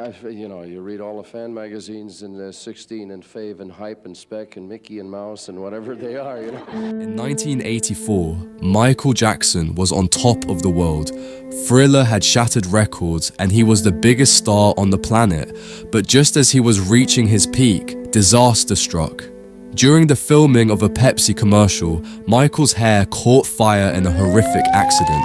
You read all the fan magazines and 16 and Fave and Hype and Spec and Mickey and Mouse and whatever they are, In 1984, Michael Jackson was on top of the world. Thriller had shattered records and he was the biggest star on the planet. But just as he was reaching his peak, disaster struck. During the filming of a Pepsi commercial, Michael's hair caught fire in a horrific accident.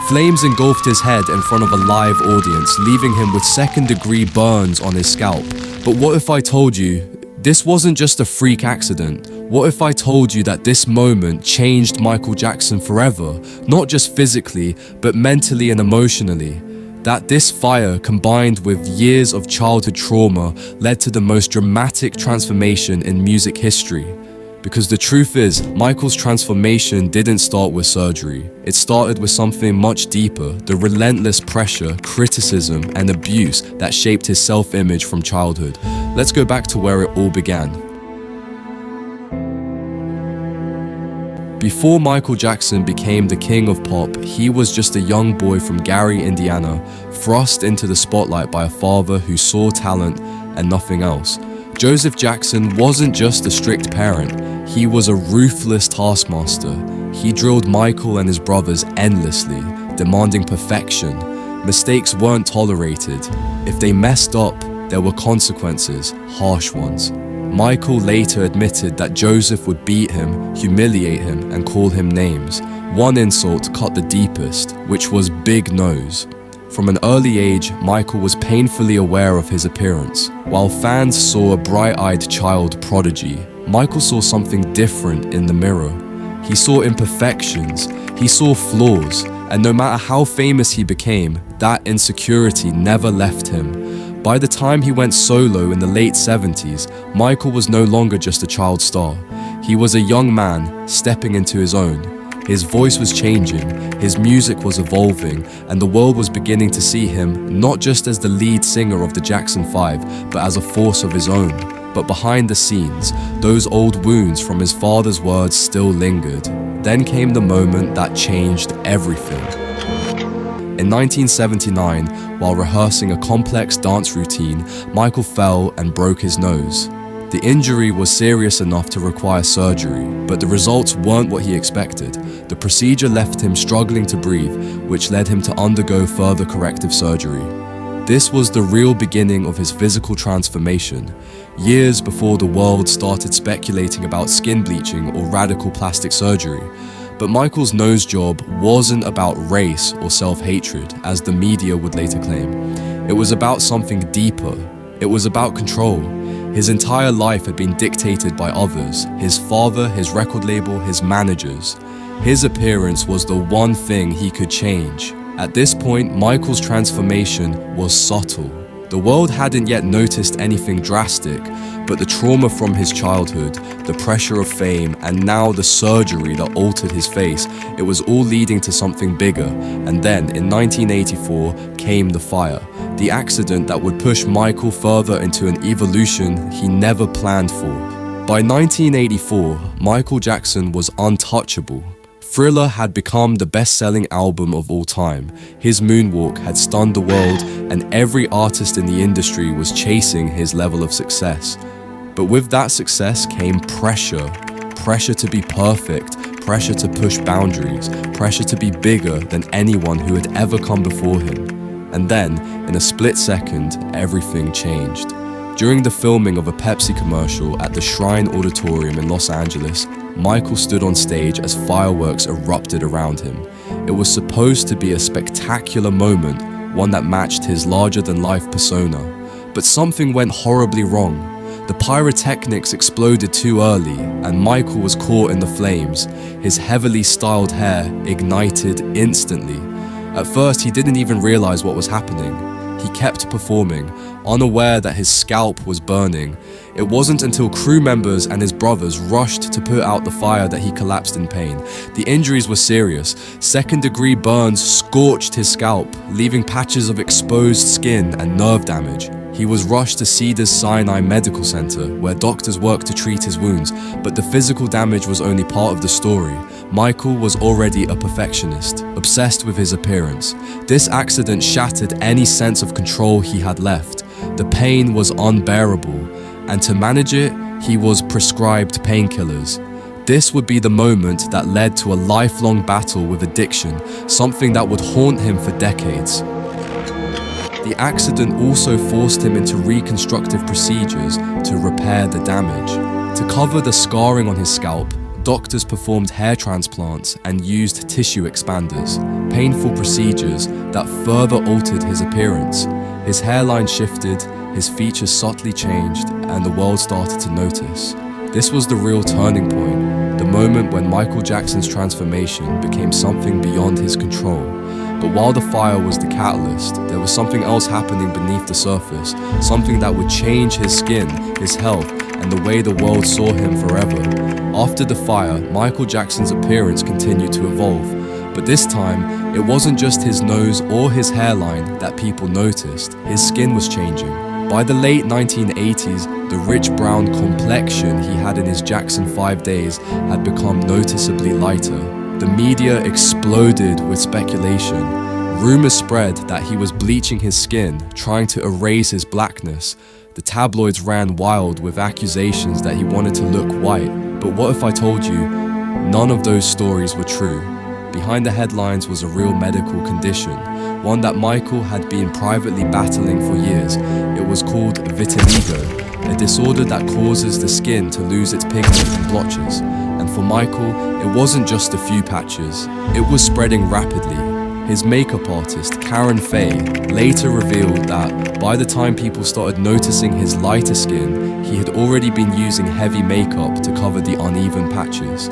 Flames engulfed his head in front of a live audience, leaving him with second-degree burns on his scalp. But what if I told you, this wasn't just a freak accident? What if I told you that this moment changed Michael Jackson forever, not just physically, but mentally and emotionally? That this fire, combined with years of childhood trauma, led to the most dramatic transformation in music history. Because the truth is, Michael's transformation didn't start with surgery. It started with something much deeper, the relentless pressure, criticism, and abuse that shaped his self-image from childhood. Let's go back to where it all began. Before Michael Jackson became the king of pop, he was just a young boy from Gary, Indiana, thrust into the spotlight by a father who saw talent and nothing else. Joseph Jackson wasn't just a strict parent, he was a ruthless taskmaster. He drilled Michael and his brothers endlessly, demanding perfection. Mistakes weren't tolerated. If they messed up, there were consequences, harsh ones. Michael later admitted that Joseph would beat him, humiliate him, and call him names. One insult cut the deepest, which was big nose. From an early age, Michael was painfully aware of his appearance. While fans saw a bright-eyed child prodigy, Michael saw something different in the mirror. He saw imperfections, he saw flaws, and no matter how famous he became, that insecurity never left him. By the time he went solo in the late 70s, Michael was no longer just a child star. He was a young man stepping into his own. His voice was changing, his music was evolving, and the world was beginning to see him not just as the lead singer of the Jackson 5, but as a force of his own. But behind the scenes, those old wounds from his father's words still lingered. Then came the moment that changed everything. In 1979, while rehearsing a complex dance routine, Michael fell and broke his nose. The injury was serious enough to require surgery, but the results weren't what he expected. The procedure left him struggling to breathe, which led him to undergo further corrective surgery. This was the real beginning of his physical transformation, years before the world started speculating about skin bleaching or radical plastic surgery. But Michael's nose job wasn't about race or self-hatred, as the media would later claim. It was about something deeper. It was about control. His entire life had been dictated by others, his father, his record label, his managers. His appearance was the one thing he could change. At this point, Michael's transformation was subtle. The world hadn't yet noticed anything drastic, but the trauma from his childhood, the pressure of fame, and now the surgery that altered his face, it was all leading to something bigger. And then, in 1984, came the fire. The accident that would push Michael further into an evolution he never planned for. By 1984, Michael Jackson was untouchable. Thriller had become the best-selling album of all time. His moonwalk had stunned the world, and every artist in the industry was chasing his level of success. But with that success came pressure. Pressure to be perfect, pressure to push boundaries, pressure to be bigger than anyone who had ever come before him. And then, in a split second, everything changed. During the filming of a Pepsi commercial at the Shrine Auditorium in Los Angeles, Michael stood on stage as fireworks erupted around him. It was supposed to be a spectacular moment, one that matched his larger-than-life persona. But something went horribly wrong. The pyrotechnics exploded too early, and Michael was caught in the flames. His heavily styled hair ignited instantly. At first, he didn't even realize what was happening. He kept performing, unaware that his scalp was burning. It wasn't until crew members and his brothers rushed to put out the fire that he collapsed in pain. The injuries were serious. Second-degree burns scorched his scalp, leaving patches of exposed skin and nerve damage. He was rushed to Cedars-Sinai Medical Center, where doctors worked to treat his wounds, but the physical damage was only part of the story. Michael was already a perfectionist, obsessed with his appearance. This accident shattered any sense of control he had left. The pain was unbearable, and to manage it, he was prescribed painkillers. This would be the moment that led to a lifelong battle with addiction, something that would haunt him for decades. The accident also forced him into reconstructive procedures to repair the damage. To cover the scarring on his scalp, doctors performed hair transplants and used tissue expanders, painful procedures that further altered his appearance. His hairline shifted, his features subtly changed, and the world started to notice. This was the real turning point, the moment when Michael Jackson's transformation became something beyond his control. But while the fire was the catalyst, there was something else happening beneath the surface, something that would change his skin, his health, and the way the world saw him forever. After the fire, Michael Jackson's appearance continued to evolve. But this time, it wasn't just his nose or his hairline that people noticed, his skin was changing. By the late 1980s, the rich brown complexion he had in his Jackson 5 days had become noticeably lighter. The media exploded with speculation. Rumors spread that he was bleaching his skin, trying to erase his blackness. The tabloids ran wild with accusations that he wanted to look white. But what if I told you none of those stories were true? Behind the headlines was a real medical condition, one that Michael had been privately battling for years. It was called vitiligo, a disorder that causes the skin to lose its pigment and blotches. And for Michael, it wasn't just a few patches, it was spreading rapidly. His makeup artist, Karen Faye, later revealed that by the time people started noticing his lighter skin, he had already been using heavy makeup to cover the uneven patches.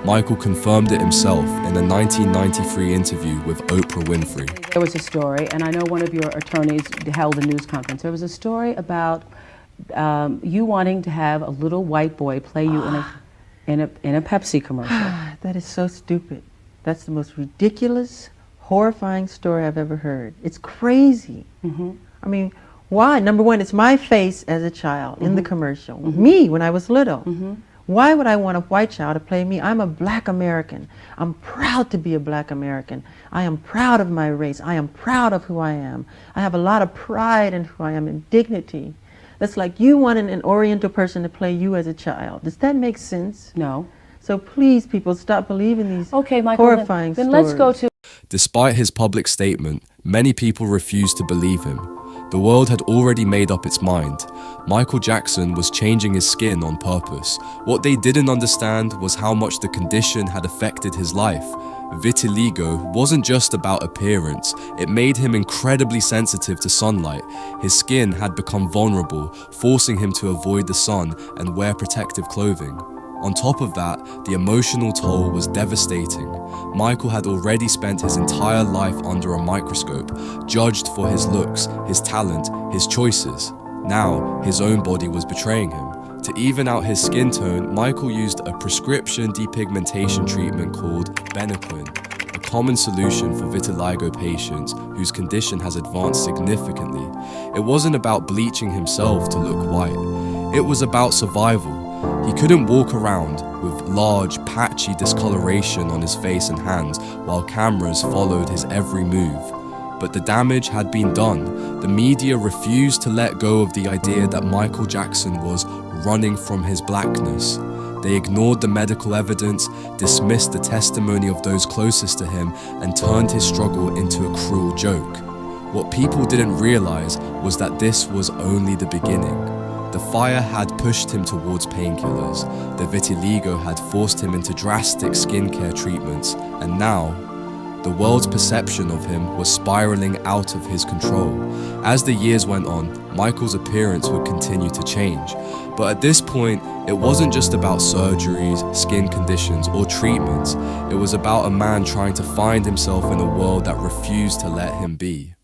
Michael confirmed it himself in a 1993 interview with Oprah Winfrey. There was a story, and I know one of your attorneys held a news conference. There was a story about you wanting to have a little white boy play you in a Pepsi commercial. That is so stupid. That's the most ridiculous, horrifying story I've ever heard. It's crazy. I mean, why? Number one, it's my face as a child in the commercial. Me when I was little. Why would I want a white child to play me? I'm a black American. I'm proud to be a black American. I am proud of my race. I am proud of who I am. I have a lot of pride in who I am and dignity. That's like you wanting an Oriental person to play you as a child. Does that make sense? No. So please, people, stop believing these Michael, horrifying then stories. let's go to... Despite his public statement, many people refused to believe him. The world had already made up its mind. Michael Jackson was changing his skin on purpose. What they didn't understand was how much the condition had affected his life. Vitiligo wasn't just about appearance, it made him incredibly sensitive to sunlight. His skin had become vulnerable, forcing him to avoid the sun and wear protective clothing. On top of that, the emotional toll was devastating. Michael had already spent his entire life under a microscope, judged for his looks, his talent, his choices. Now, his own body was betraying him. To even out his skin tone, Michael used a prescription depigmentation treatment called Benequin, a common solution for vitiligo patients whose condition has advanced significantly. It wasn't about bleaching himself to look white. It was about survival. He couldn't walk around with large, patchy discoloration on his face and hands while cameras followed his every move. But the damage had been done. The media refused to let go of the idea that Michael Jackson was running from his blackness. They ignored the medical evidence, dismissed the testimony of those closest to him, and turned his struggle into a cruel joke. What people didn't realize was that this was only the beginning. The fire had pushed him towards painkillers, the vitiligo had forced him into drastic skincare treatments, and now, the world's perception of him was spiraling out of his control. As the years went on, Michael's appearance would continue to change. But at this point, it wasn't just about surgeries, skin conditions, or treatments. It was about a man trying to find himself in a world that refused to let him be.